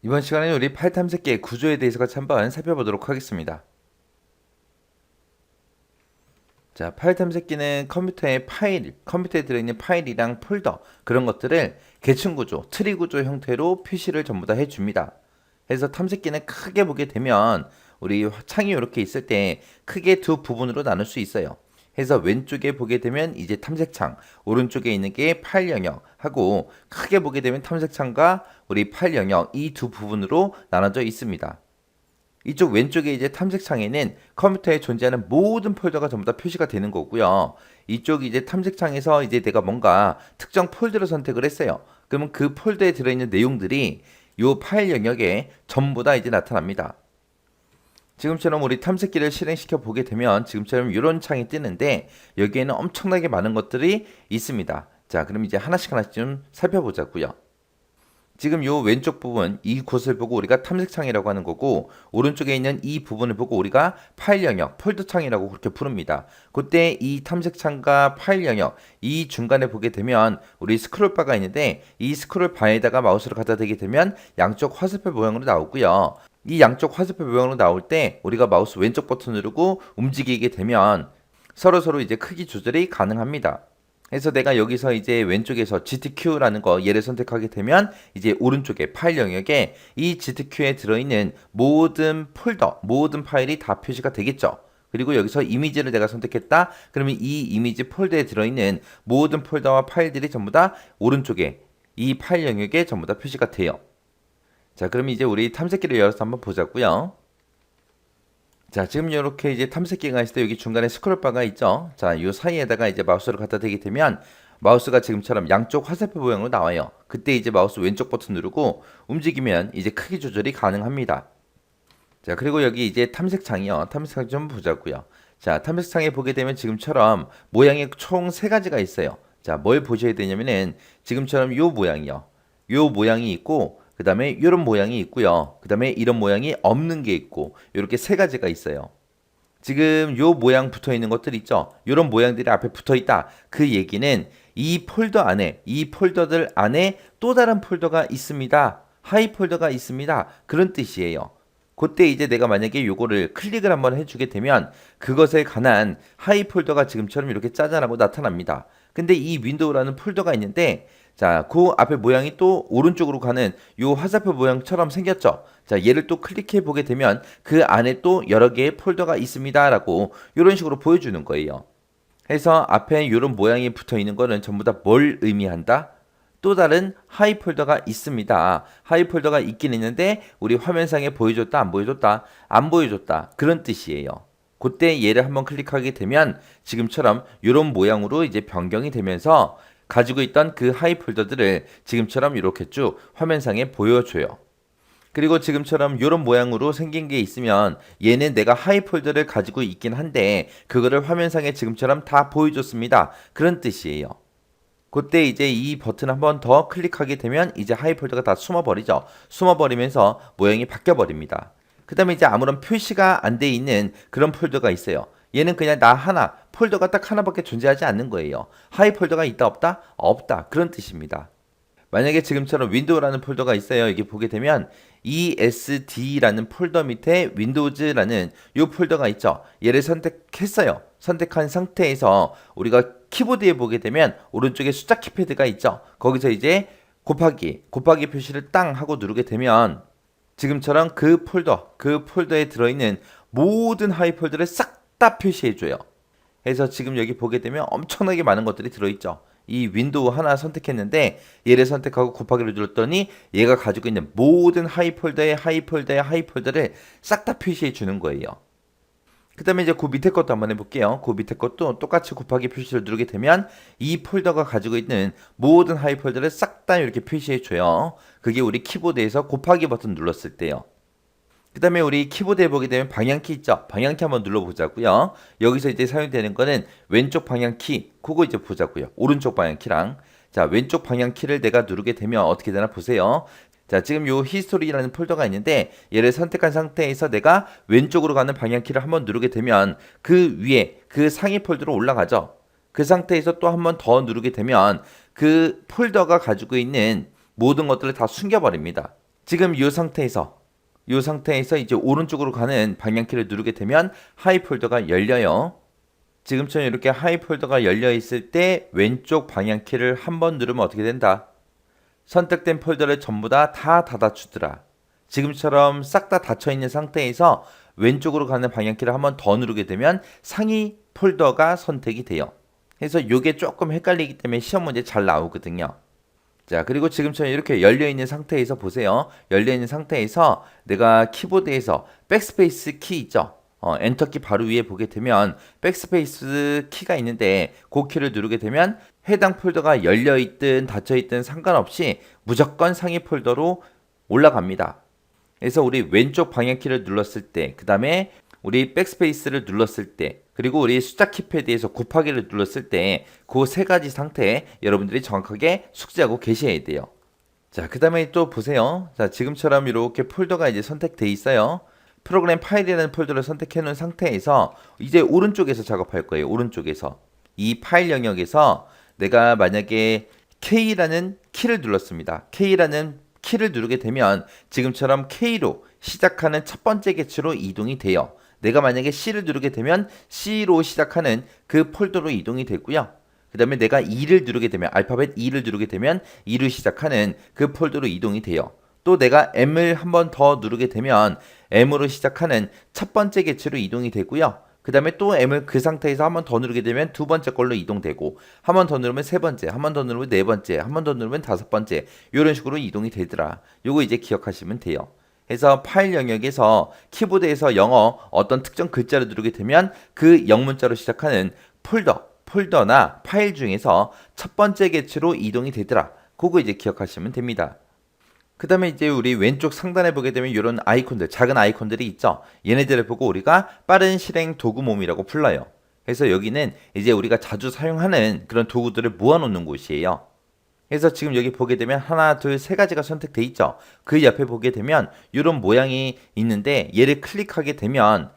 이번 시간에는 우리 파일 탐색기의 구조에 대해서 같이 한번 살펴보도록 하겠습니다. 자, 파일 탐색기는 컴퓨터에 들어있는 파일이랑 폴더, 그런 것들을 계층 구조, 트리 구조 형태로 표시를 전부 다 해줍니다. 그래서 탐색기는 크게 보게 되면 우리 창이 이렇게 있을 때 크게 두 부분으로 나눌 수 있어요. 그래서 왼쪽에 보게 되면 이제 탐색창, 오른쪽에 있는 게 파일 영역 하고 크게 보게 되면 탐색창과 우리 파일 영역 이 두 부분으로 나눠져 있습니다. 이쪽 왼쪽에 이제 탐색창에는 컴퓨터에 존재하는 모든 폴더가 전부 다 표시가 되는 거고요. 이쪽 이제 탐색창에서 이제 내가 뭔가 특정 폴더를 선택을 했어요. 그러면 그 폴더에 들어있는 내용들이 이 파일 영역에 전부 다 이제 나타납니다. 지금처럼 우리 탐색기를 실행시켜 보게 되면 지금처럼 이런 창이 뜨는데 여기에는 엄청나게 많은 것들이 있습니다. 자, 그럼 이제 하나씩 좀 살펴보자고요. 지금 요 왼쪽 부분 이곳을 보고 우리가 탐색창이라고 하는 거고 오른쪽에 있는 이 부분을 보고 우리가 파일 영역, 폴더창이라고 그렇게 부릅니다. 그때 이 탐색창과 파일 영역 이 중간에 보게 되면 우리 스크롤바가 있는데 이 스크롤바에다가 마우스를 갖다 대게 되면 양쪽 화살표 모양으로 나오고요. 이 양쪽 화살표 모양으로 나올 때 우리가 마우스 왼쪽 버튼 누르고 움직이게 되면 서로 이제 크기 조절이 가능합니다. 그래서 내가 여기서 이제 왼쪽에서 GTQ라는 거 얘를 선택하게 되면 이제 오른쪽에 파일 영역에 이 GTQ에 들어있는 모든 폴더, 모든 파일이 다 표시가 되겠죠. 그리고 여기서 이미지를 내가 선택했다. 그러면 이 이미지 폴더에 들어있는 모든 폴더와 파일들이 전부 다 오른쪽에 이 파일 영역에 전부 다 표시가 돼요. 자, 그럼 이제 우리 탐색기를 열어서 한번 보자고요. 자, 지금 이렇게 이제 탐색기가 있을 때 여기 중간에 스크롤바가 있죠. 자, 이 사이에다가 이제 마우스를 갖다 대게 되면 마우스가 지금처럼 양쪽 화살표 모양으로 나와요. 그때 이제 마우스 왼쪽 버튼 누르고 움직이면 이제 크기 조절이 가능합니다. 자, 그리고 여기 이제 탐색창이요. 탐색창 좀 보자고요. 자, 탐색창에 보게 되면 지금처럼 모양이 총 세 가지가 있어요. 자, 뭘 보셔야 되냐면은 지금처럼 요 모양이요. 요 모양이 있고 그 다음에 이런 모양이 있고요. 그 다음에 이런 모양이 없는 게 있고 이렇게 세 가지가 있어요. 지금 요 모양 붙어 있는 것들 있죠? 이런 모양들이 앞에 붙어 있다. 그 얘기는 이 폴더 안에, 이 폴더들 안에 또 다른 폴더가 있습니다. 하이 폴더가 있습니다. 그런 뜻이에요. 그때 이제 내가 만약에 요거를 클릭을 한번 해주게 되면 그것에 관한 하이 폴더가 지금처럼 이렇게 짜잔하고 나타납니다. 근데 이 윈도우라는 폴더가 있는데 자, 그 앞에 모양이 또 오른쪽으로 가는 요 화살표 모양처럼 생겼죠. 자, 얘를 또 클릭해 보게 되면 그 안에 또 여러 개의 폴더가 있습니다라고 이런 식으로 보여주는 거예요. 그래서 앞에 이런 모양이 붙어 있는 거는 전부 다 뭘 의미한다? 또 다른 하이 폴더가 있습니다. 하이 폴더가 있긴 있는데 우리 화면상에 보여줬다, 안 보여줬다, 안 보여줬다. 그런 뜻이에요. 그때 얘를 한번 클릭하게 되면 지금처럼 이런 모양으로 이제 변경이 되면서 가지고 있던 그 하이 폴더들을 지금처럼 이렇게 쭉 화면상에 보여줘요. 그리고 지금처럼 이런 모양으로 생긴 게 있으면 얘는 내가 하이 폴더를 가지고 있긴 한데 그거를 화면상에 지금처럼 다 보여줬습니다. 그런 뜻이에요. 그때 이제 이 버튼 한 번 더 클릭하게 되면 이제 하이 폴더가 다 숨어버리죠. 숨어버리면서 모양이 바뀌어버립니다. 그 다음에 이제 아무런 표시가 안 돼 있는 그런 폴더가 있어요. 얘는 그냥 나 하나, 폴더가 딱 하나밖에 존재하지 않는 거예요. 하이 폴더가 있다 없다? 없다. 그런 뜻입니다. 만약에 지금처럼 윈도우라는 폴더가 있어요. 여기 보게 되면 ESD라는 폴더 밑에 윈도우즈라는 이 폴더가 있죠. 얘를 선택했어요. 선택한 상태에서 우리가 키보드에 보게 되면 오른쪽에 숫자 키패드가 있죠. 거기서 이제 곱하기 표시를 땅 하고 누르게 되면 지금처럼 그 폴더에 들어있는 모든 하이 폴더를 싹 다 표시해줘요. 그래서 지금 여기 보게 되면 엄청나게 많은 것들이 들어있죠. 이 윈도우 하나 선택했는데 얘를 선택하고 곱하기를 눌렀더니 얘가 가지고 있는 모든 하이폴더를 싹 다 표시해 주는 거예요. 그 다음에 이제 그 밑에 것도 한번 해볼게요. 그 밑에 것도 똑같이 곱하기 표시를 누르게 되면 이 폴더가 가지고 있는 모든 하이폴더를 싹 다 이렇게 표시해 줘요. 그게 우리 키보드에서 곱하기 버튼 눌렀을 때요. 그 다음에 우리 키보드에 보게 되면 방향키 있죠? 방향키 한번 눌러보자고요. 여기서 이제 사용되는 거는 왼쪽 방향키, 그거 이제 보자고요. 오른쪽 방향키랑. 자, 왼쪽 방향키를 내가 누르게 되면 어떻게 되나 보세요. 자, 지금 요 히스토리라는 폴더가 있는데 얘를 선택한 상태에서 내가 왼쪽으로 가는 방향키를 한번 누르게 되면 그 위에 그 상위 폴더로 올라가죠. 그 상태에서 또 한번 더 누르게 되면 그 폴더가 가지고 있는 모든 것들을 다 숨겨버립니다. 지금 이 상태에서 이제 오른쪽으로 가는 방향키를 누르게 되면 하이 폴더가 열려요. 지금처럼 이렇게 하이 폴더가 열려 있을 때 왼쪽 방향키를 한번 누르면 어떻게 된다? 선택된 폴더를 전부 다 닫아주더라. 지금처럼 싹 다 닫혀 있는 상태에서 왼쪽으로 가는 방향키를 한번 더 누르게 되면 상위 폴더가 선택이 돼요. 그래서 이게 조금 헷갈리기 때문에 시험 문제 잘 나오거든요. 자, 그리고 지금처럼 이렇게 열려있는 상태에서 보세요. 열려있는 상태에서 내가 키보드에서 백스페이스 키 있죠? 엔터키 바로 위에 보게 되면 백스페이스 키가 있는데 그 키를 누르게 되면 해당 폴더가 열려있든 닫혀있든 상관없이 무조건 상위 폴더로 올라갑니다. 그래서 우리 왼쪽 방향키를 눌렀을 때, 그 다음에 우리 백스페이스를 눌렀을 때, 그리고 우리 숫자 키패드에서 곱하기를 눌렀을 때 그 세 가지 상태 여러분들이 정확하게 숙지하고 계셔야 돼요. 자, 그 다음에 또 보세요. 자, 지금처럼 이렇게 폴더가 이제 선택돼 있어요. 프로그램 파일이라는 폴더를 선택해 놓은 상태에서 이제 오른쪽에서 작업할 거예요. 오른쪽에서. 이 파일 영역에서 내가 만약에 K라는 키를 눌렀습니다. K라는 키를 누르게 되면 지금처럼 K로 시작하는 첫 번째 개체로 이동이 돼요. 내가 만약에 C를 누르게 되면 C로 시작하는 그 폴더로 이동이 되고요. 그 다음에 내가 E를 누르게 되면 알파벳 E를 누르게 되면 E로 시작하는 그 폴더로 이동이 돼요. 또 내가 M을 한 번 더 누르게 되면 M으로 시작하는 첫 번째 개체로 이동이 되고요. 그 다음에 또 M을 그 상태에서 한 번 더 누르게 되면 두 번째 걸로 이동되고 한 번 더 누르면 세 번째, 한 번 더 누르면 네 번째, 한 번 더 누르면 다섯 번째 이런 식으로 이동이 되더라. 요거 이제 기억하시면 돼요. 그래서 파일 영역에서 키보드에서 영어 어떤 특정 글자를 누르게 되면 그 영문자로 시작하는 폴더나 파일 중에서 첫 번째 개체로 이동이 되더라. 그거 이제 기억하시면 됩니다. 그 다음에 이제 우리 왼쪽 상단에 보게 되면 이런 아이콘들, 작은 아이콘들이 있죠. 얘네들을 보고 우리가 빠른 실행 도구 몸이라고 불러요. 그래서 여기는 이제 우리가 자주 사용하는 그런 도구들을 모아놓는 곳이에요. 그래서 지금 여기 보게 되면 하나, 둘, 세 가지가 선택돼 있죠. 그 옆에 보게 되면 이런 모양이 있는데 얘를 클릭하게 되면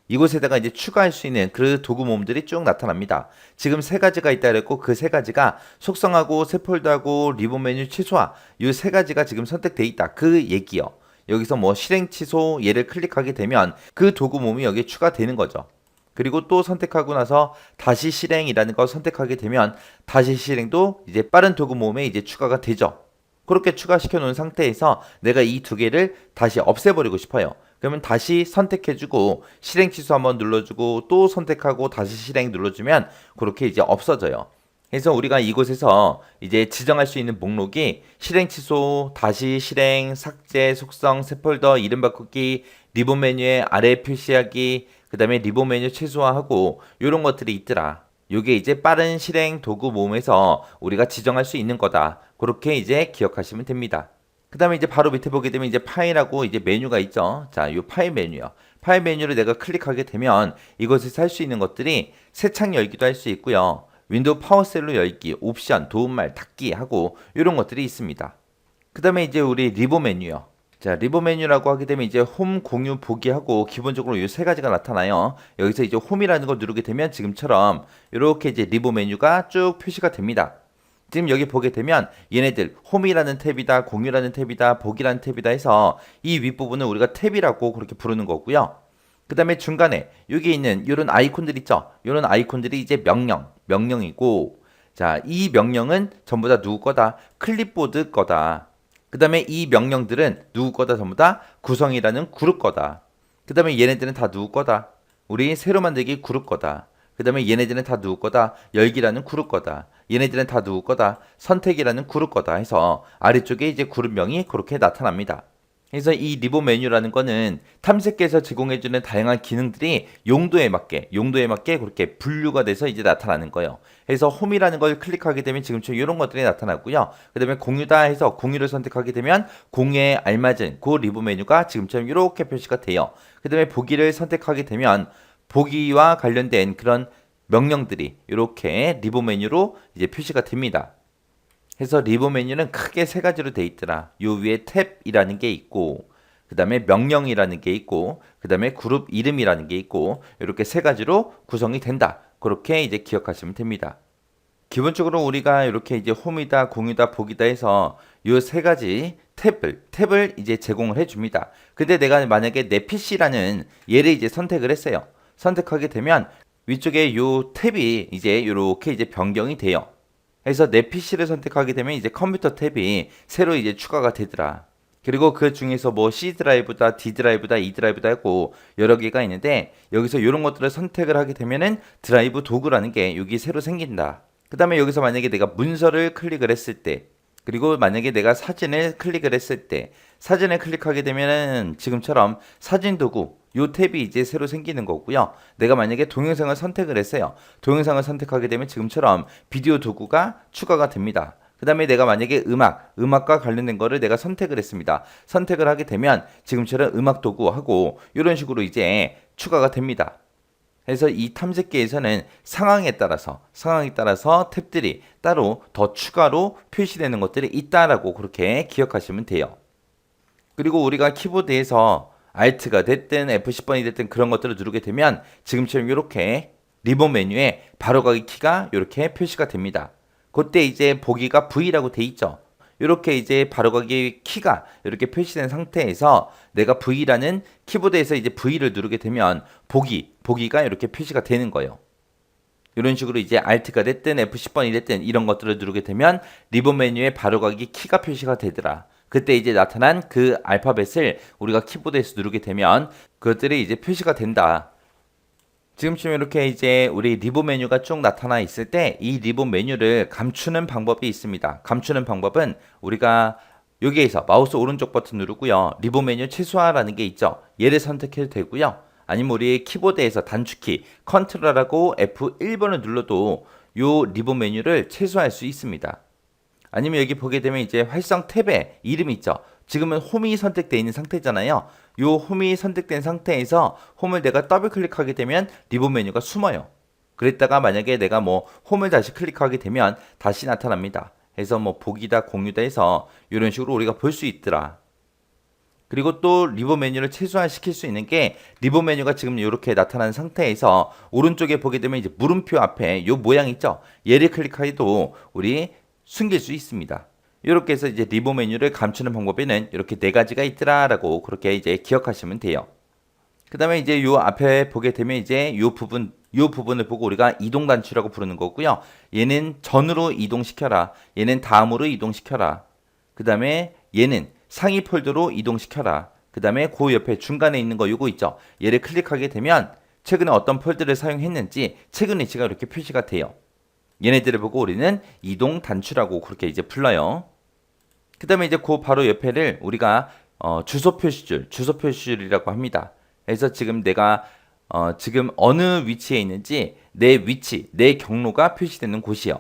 이곳에다가 이제 추가할 수 있는 그 도구 모음들이 쭉 나타납니다. 지금 세 가지가 있다 그랬고 그 세 가지가 속성하고 새 폴더하고 리본 메뉴 취소화 이 세 가지가 지금 선택돼 있다. 그 얘기요. 여기서 뭐 실행 취소 얘를 클릭하게 되면 그 도구 모음이 여기에 추가되는 거죠. 그리고 또 선택하고 나서 다시 실행이라는 거 선택하게 되면 다시 실행도 이제 빠른 도구 모음에 이제 추가가 되죠. 그렇게 추가시켜 놓은 상태에서 내가 이 두 개를 다시 없애버리고 싶어요. 그러면 다시 선택해주고 실행 취소 한번 눌러주고 또 선택하고 다시 실행 눌러주면 그렇게 이제 없어져요. 그래서 우리가 이곳에서 이제 지정할 수 있는 목록이 실행 취소, 다시 실행, 삭제, 속성, 새 폴더, 이름 바꾸기, 리본 메뉴에 아래 표시하기, 그 다음에 리본 메뉴 최소화하고 이런 것들이 있더라. 요게 이제 빠른 실행 도구 모음에서 우리가 지정할 수 있는 거다. 그렇게 이제 기억하시면 됩니다. 그 다음에 이제 바로 밑에 보게 되면 이제 파일하고 이제 메뉴가 있죠. 자, 이 파일 메뉴요. 파일 메뉴를 내가 클릭하게 되면 이곳에서 할 수 있는 것들이 새 창 열기도 할 수 있고요. 윈도우 파워셀로 열기, 옵션, 도움말, 닫기 하고 이런 것들이 있습니다. 그 다음에 이제 우리 리본 메뉴요. 자, 리본 메뉴라고 하게 되면 이제 홈, 공유, 보기 하고 기본적으로 이 세 가지가 나타나요. 여기서 이제 홈이라는 걸 누르게 되면 지금처럼 이렇게 이제 리본 메뉴가 쭉 표시가 됩니다. 지금 여기 보게 되면 얘네들 홈이라는 탭이다, 공유라는 탭이다, 보기라는 탭이다 해서 이 윗부분을 우리가 탭이라고 그렇게 부르는 거고요. 그 다음에 중간에 여기 있는 이런 아이콘들 있죠. 이런 아이콘들이 이제 명령이고 자, 이 명령은 전부 다 누구 거다? 클립보드 거다. 그 다음에 이 명령들은 누구 거다? 전부 다 구성이라는 그룹 거다. 그 다음에 얘네들은 다 누구 거다? 우리 새로 만들기 그룹 거다. 그 다음에 얘네들은 다 누구 거다? 열기라는 그룹 거다. 얘네들은 다 누구 거다? 선택이라는 그룹 거다 해서 아래쪽에 이제 그룹명이 그렇게 나타납니다. 그래서 이 리본 메뉴라는 거는 탐색기에서 제공해주는 다양한 기능들이 용도에 맞게 그렇게 분류가 돼서 이제 나타나는 거예요. 그래서 홈이라는 걸 클릭하게 되면 지금처럼 이런 것들이 나타나고요. 그 다음에 공유다 해서 공유를 선택하게 되면 공유에 알맞은 그 리본 메뉴가 지금처럼 이렇게 표시가 돼요. 그 다음에 보기를 선택하게 되면 보기와 관련된 그런 명령들이 이렇게 리본 메뉴로 이제 표시가 됩니다. 그래서 리본 메뉴는 크게 세 가지로 돼 있더라. 요 위에 탭이라는 게 있고, 그 다음에 명령이라는 게 있고, 그 다음에 그룹 이름이라는 게 있고, 이렇게 세 가지로 구성이 된다. 그렇게 이제 기억하시면 됩니다. 기본적으로 우리가 이렇게 이제 홈이다, 공유다, 보기다 해서 요 세 가지 탭을 이제 제공을 해줍니다. 근데 내가 만약에 내 PC라는 얘를 이제 선택을 했어요. 선택하게 되면 위쪽에 요 탭이 이제 이렇게 이제 변경이 돼요. 그래서 내 PC를 선택하게 되면 이제 컴퓨터 탭이 새로 이제 추가가 되더라. 그리고 그 중에서 뭐 C 드라이브다, D 드라이브다, E 드라이브다 하고 여러 개가 있는데 여기서 이런 것들을 선택을 하게 되면은 드라이브 도구라는 게 여기 새로 생긴다. 그 다음에 여기서 만약에 내가 문서를 클릭을 했을 때 그리고 만약에 내가 사진을 클릭을 했을 때 사진을 클릭하게 되면은 지금처럼 사진 도구 요 탭이 이제 새로 생기는 거고요. 내가 만약에 동영상을 선택을 했어요. 동영상을 선택하게 되면 지금처럼 비디오 도구가 추가가 됩니다. 그 다음에 내가 만약에 음악과 관련된 거를 내가 선택을 했습니다. 선택을 하게 되면 지금처럼 음악 도구하고 이런 식으로 이제 추가가 됩니다. 그래서 이 탐색기에서는 상황에 따라서 탭들이 따로 더 추가로 표시되는 것들이 있다라고 그렇게 기억하시면 돼요. 그리고 우리가 키보드에서 Alt가 됐든 F10번이 됐든 그런 것들을 누르게 되면 지금처럼 이렇게 리본 메뉴에 바로가기 키가 이렇게 표시가 됩니다. 그때 이제 보기가 V라고 돼 있죠. 이렇게 이제 바로가기 키가 이렇게 표시된 상태에서 내가 V라는 키보드에서 이제 V를 누르게 되면 보기가 이렇게 표시가 되는 거예요. 이런 식으로 이제 Alt가 됐든 F10번이 됐든 이런 것들을 누르게 되면 리본 메뉴에 바로가기 키가 표시가 되더라. 그때 이제 나타난 그 알파벳을 우리가 키보드에서 누르게 되면 그것들이 이제 표시가 된다. 지금쯤 이렇게 이제 우리 리본 메뉴가 쭉 나타나 있을 때 이 리본 메뉴를 감추는 방법이 있습니다. 감추는 방법은 우리가 여기에서 마우스 오른쪽 버튼 누르고요. 리본 메뉴 최소화라는 게 있죠. 얘를 선택해도 되고요. 아니면 우리 키보드에서 단축키 컨트롤하고 F1번을 눌러도 요 리본 메뉴를 최소화할 수 있습니다. 아니면 여기 보게 되면 이제 활성 탭에 이름이 있죠. 지금은 홈이 선택되어 있는 상태잖아요. 요 홈이 선택된 상태에서 홈을 내가 더블 클릭하게 되면 리본 메뉴가 숨어요. 그랬다가 만약에 내가 뭐 홈을 다시 클릭하게 되면 다시 나타납니다. 해서 뭐 보기다 공유다 해서 이런 식으로 우리가 볼 수 있더라. 그리고 또 리본 메뉴를 최소화시킬 수 있는 게 리본 메뉴가 지금 이렇게 나타난 상태에서 오른쪽에 보게 되면 이제 물음표 앞에 요 모양 있죠. 얘를 클릭해도 우리 숨길 수 있습니다. 이렇게 해서 이제 리본 메뉴를 감추는 방법에는 이렇게 네 가지가 있더라라고 그렇게 이제 기억하시면 돼요. 그 다음에 이제 요 앞에 보게 되면 이제 요 부분을 보고 우리가 이동 단추라고 부르는 거고요. 얘는 전으로 이동시켜라. 얘는 다음으로 이동시켜라. 그 다음에 얘는 상위 폴더로 이동시켜라. 그 다음에 그 옆에 중간에 있는 거 요거 있죠. 얘를 클릭하게 되면 최근에 어떤 폴더를 사용했는지 최근 위치가 이렇게 표시가 돼요. 얘네들을 보고 우리는 이동 단추라고 그렇게 이제 불러요. 그 다음에 이제 그 바로 옆에를 우리가 주소 표시줄이라고 합니다. 그래서 지금 내가 지금 어느 위치에 있는지 내 경로가 표시되는 곳이요.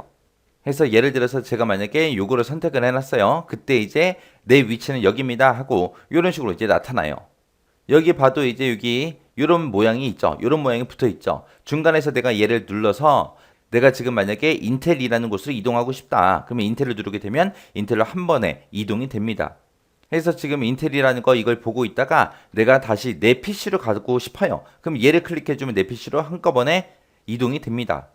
해서 예를 들어서 제가 만약에 요거를 선택을 해놨어요. 그때 이제 내 위치는 여기입니다 하고 이런 식으로 이제 나타나요. 여기 봐도 이제 여기 이런 모양이 있죠. 이런 모양이 붙어 있죠. 중간에서 내가 얘를 눌러서 내가 지금 만약에 인텔이라는 곳으로 이동하고 싶다. 그러면 인텔을 누르게 되면 인텔로 한 번에 이동이 됩니다. 그래서 지금 인텔이라는 거 이걸 보고 있다가 내가 다시 내 PC로 가고 싶어요. 그럼 얘를 클릭해주면 내 PC로 한꺼번에 이동이 됩니다.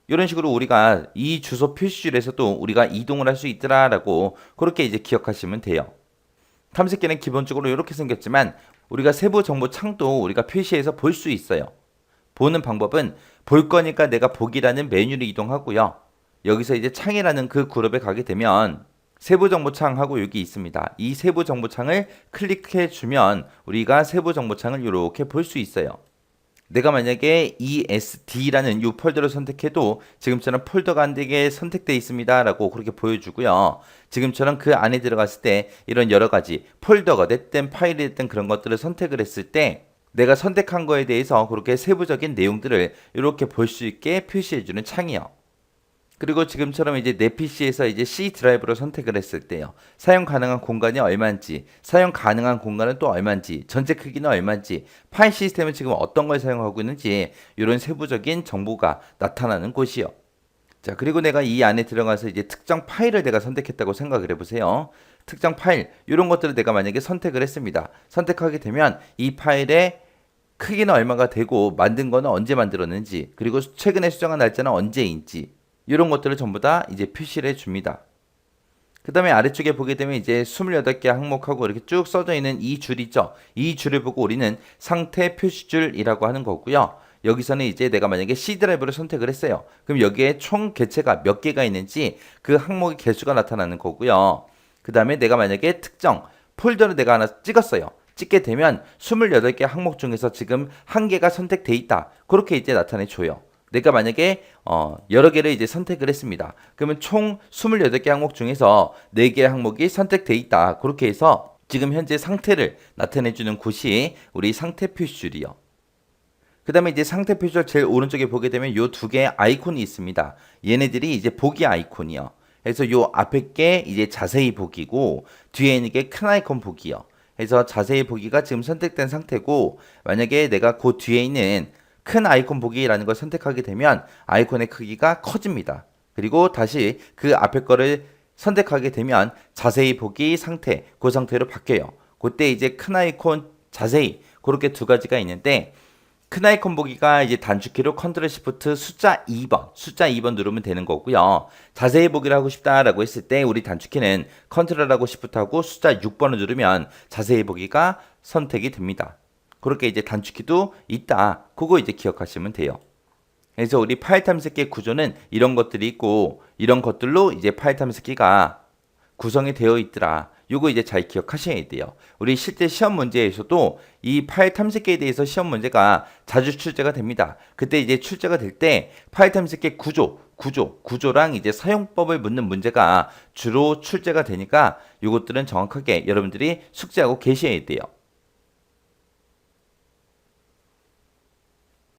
이런 식으로 우리가 이 주소 표시줄에서도 우리가 이동을 할 수 있더라라고 그렇게 이제 기억하시면 돼요. 탐색기는 기본적으로 이렇게 생겼지만 우리가 세부 정보 창도 우리가 표시해서 볼 수 있어요. 보는 방법은 볼 거니까 내가 보기라는 메뉴를 이동하고요. 여기서 이제 창이라는 그 그룹에 가게 되면 세부 정보 창하고 여기 있습니다. 이 세부 정보 창을 클릭해 주면 우리가 세부 정보 창을 이렇게 볼 수 있어요. 내가 만약에 ESD라는 이 폴더를 선택해도 지금처럼 폴더가 안 되게 선택되어 있습니다 라고 그렇게 보여주고요. 지금처럼 그 안에 들어갔을 때 이런 여러 가지 폴더가 됐든 파일이 됐든 그런 것들을 선택을 했을 때 내가 선택한 거에 대해서 그렇게 세부적인 내용들을 이렇게 볼 수 있게 표시해주는 창이요. 그리고 지금처럼 이제 내 PC에서 이제 C 드라이브로 선택을 했을 때요. 사용 가능한 공간이 얼마인지, 사용 가능한 공간은 또 얼마인지, 전체 크기는 얼마인지, 파일 시스템은 지금 어떤 걸 사용하고 있는지 이런 세부적인 정보가 나타나는 곳이요. 자, 그리고 내가 이 안에 들어가서 이제 특정 파일을 내가 선택했다고 생각을 해보세요. 특정 파일, 이런 것들을 내가 만약에 선택을 했습니다. 선택하게 되면 이 파일의 크기는 얼마가 되고 만든 거는 언제 만들었는지, 그리고 최근에 수정한 날짜는 언제인지 이런 것들을 전부 다 이제 표시를 해줍니다. 그 다음에 아래쪽에 보게 되면 이제 28개 항목하고 이렇게 쭉 써져 있는 이 줄이죠. 이 줄을 보고 우리는 상태 표시줄이라고 하는 거고요. 여기서는 이제 내가 만약에 C 드라이브를 선택을 했어요. 그럼 여기에 총 개체가 몇 개가 있는지 그 항목의 개수가 나타나는 거고요. 그 다음에 내가 만약에 특정 폴더를 내가 하나 찍었어요. 찍게 되면 28개 항목 중에서 지금 한 개가 선택돼 있다. 그렇게 이제 나타내 줘요. 내가 만약에 여러 개를 이제 선택을 했습니다. 그러면 총 28개 항목 중에서 4개의 항목이 선택돼 있다. 그렇게 해서 지금 현재 상태를 나타내 주는 곳이 우리 상태 표시줄이요. 그 다음에 이제 상태 표시줄 제일 오른쪽에 보게 되면 요 두 개의 아이콘이 있습니다. 얘네들이 이제 보기 아이콘이요. 그래서 요 앞에 게 이제 자세히 보기고 뒤에 있는 게 큰 아이콘 보기요. 그래서 자세히 보기가 지금 선택된 상태고 만약에 내가 그 뒤에 있는 큰 아이콘 보기라는 걸 선택하게 되면 아이콘의 크기가 커집니다. 그리고 다시 그 앞에 거를 선택하게 되면 자세히 보기 상태, 그 상태로 바뀌어요. 그때 이제 큰 아이콘 자세히 그렇게 두 가지가 있는데 큰 아이콘 보기가 이제 단축키로 컨트롤 시프트 숫자 2번 누르면 되는 거고요. 자세히 보기를 하고 싶다라고 했을 때 우리 단축키는 컨트롤하고 시프트하고 숫자 6번을 누르면 자세히 보기가 선택이 됩니다. 그렇게 이제 단축키도 있다. 그거 이제 기억하시면 돼요. 그래서 우리 파일 탐색기의 구조는 이런 것들이 있고 이런 것들로 이제 파일 탐색기가 구성이 되어 있더라. 요거 이제 잘 기억하셔야 돼요. 우리 실제 시험 문제에서도 이 파일 탐색기에 대해서 시험 문제가 자주 출제가 됩니다. 그때 이제 출제가 될 때 파일 탐색기 구조랑 이제 사용법을 묻는 문제가 주로 출제가 되니까 요것들은 정확하게 여러분들이 숙지하고 계셔야 돼요.